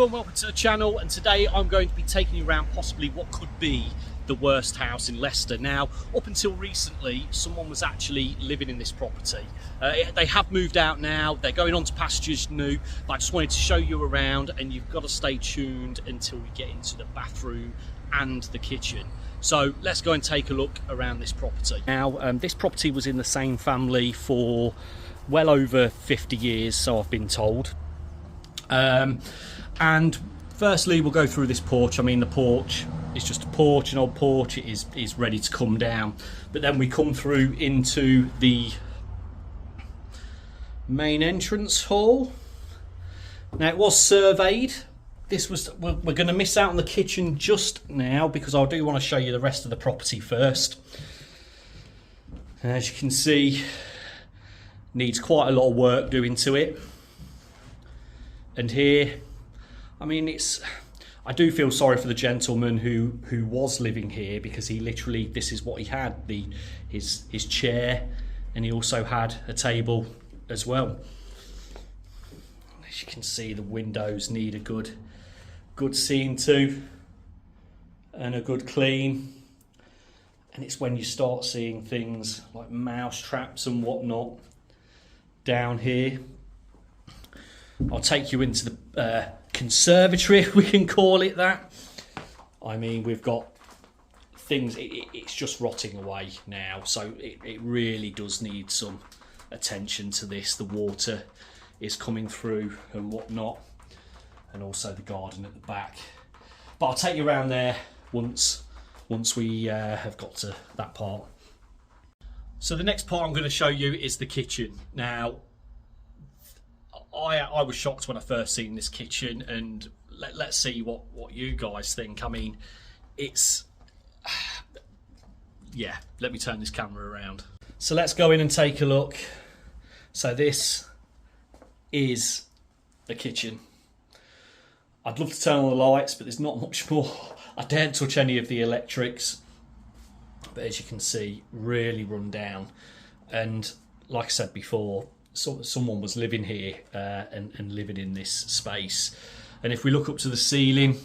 and welcome to the channel, and today I'm going to be taking you around possibly what could be the worst house in Leicester. Now, up until recently, someone was actually living in this property. They have moved out now, they're going on to pastures new, but I just wanted to show you around, and you've got to stay tuned until we get into the bathroom and the kitchen. So let's go and take a look around this property. Now, this property was in the same family for well over 50 years, so I've been told. And firstly, we'll go through this porch. I mean, the porch is just a porch, an old porch. It is ready to come down. But then we come through into the main entrance hall. Now, it was surveyed. We're going to miss out on the kitchen just now because I do want to show you the rest of the property first. As you can see, needs quite a lot of work doing to it. And here, I mean, I do feel sorry for the gentleman who was living here, because he literally, this is what he had, his chair, and he also had a table as well. As you can see, the windows need a good seeing to, and a good clean. And it's when you start seeing things like mouse traps and whatnot down here. I'll take you into the conservatory, if we can call it that. I mean, we've got things, it's just rotting away now, so it really does need some attention to this. The water is coming through and whatnot, and also the garden at the back. But I'll take you around there once we have got to that part. So the next part I'm going to show you is the kitchen. Now, I was shocked when I first seen this kitchen, and let's see what you guys think. I mean, it's yeah, let me turn this camera around. So let's go in and take a look. So this is the kitchen. I'd love to turn on the lights, but there's not much more. I daren't touch any of the electrics, but as you can see, really run down. And like I said before, someone was living here and living in this space. And if we look up to the ceiling,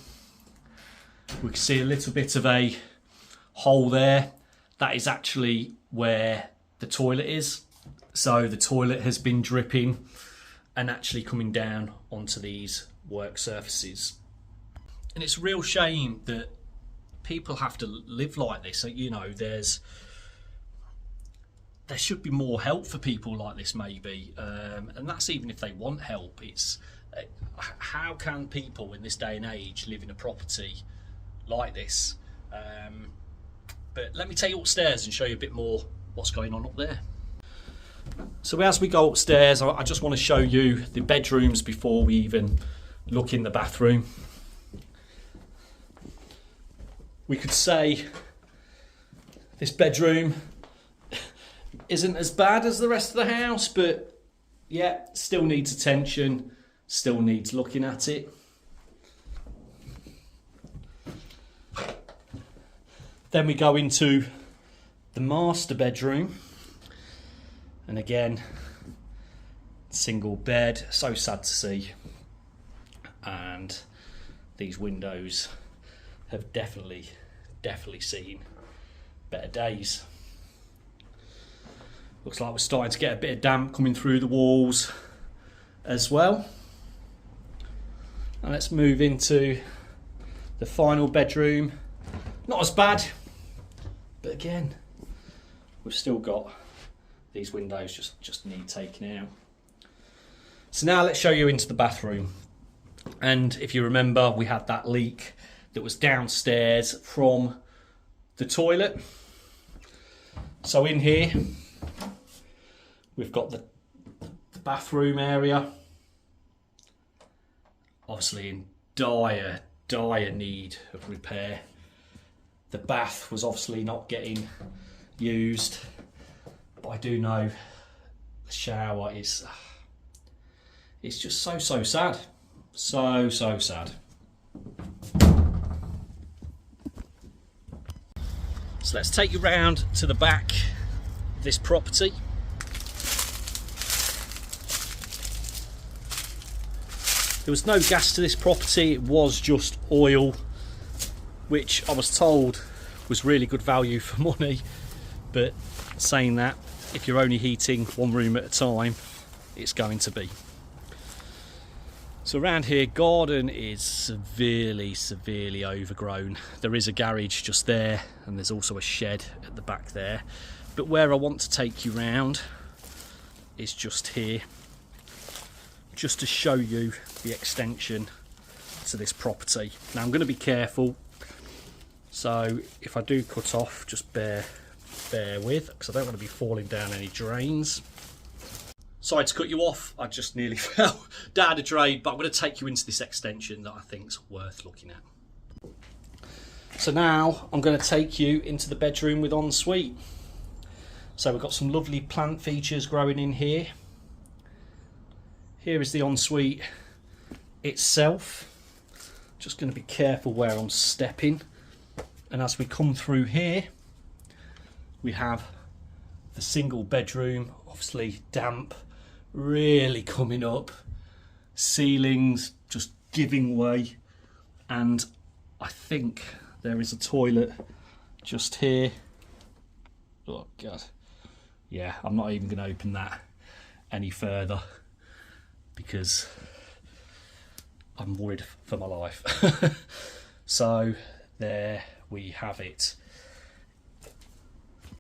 we can see a little bit of a hole there. That is actually where the toilet is. So the toilet has been dripping and actually coming down onto these work surfaces. And it's a real shame that people have to live like this. You know, there should be more help for people like this, maybe, and that's even if they want help. It's how can people in this day and age live in a property like this? But let me take you upstairs and show you a bit more what's going on up there. So as we go upstairs, I just want to show you the bedrooms before we even look in the bathroom. We could say this bedroom isn't as bad as the rest of the house, but yeah, still needs attention, still needs looking at it. Then we go into the master bedroom, and again, single bed. So sad to see. And these windows have definitely seen better days. Looks like we're starting to get a bit of damp coming through the walls as well. And let's move into the final bedroom. Not as bad, but again, we've still got these windows just need taking out. So now let's show you into the bathroom. And if you remember, we had that leak that was downstairs from the toilet. So in here, we've got the bathroom area, obviously in dire need of repair. The bath was obviously not getting used, but I do know the shower is, it's just so sad. So sad. So let's take you round to the back of this property. There was no gas to this property, it was just oil, which I was told was really good value for money. But saying that, if you're only heating one room at a time, it's going to be. So around here, garden is severely overgrown. There is a garage just there, and there's also a shed at the back there. But where I want to take you round is just here, just to show you the extension to this property. Now I'm going to be careful, so if I do cut off, just bear with, because I don't want to be falling down any drains. Sorry to cut you off, I just nearly fell down a drain, but I'm going to take you into this extension that I think's worth looking at. So now I'm going to take you into the bedroom with ensuite. So we've got some lovely plant features growing in here. Here is the ensuite itself. Just going to be careful where I'm stepping. And as we come through here, we have the single bedroom, obviously damp, really coming up. Ceilings just giving way. And I think there is a toilet just here. Oh God. Yeah, I'm not even going to open that any further because I'm worried for my life. So there we have it.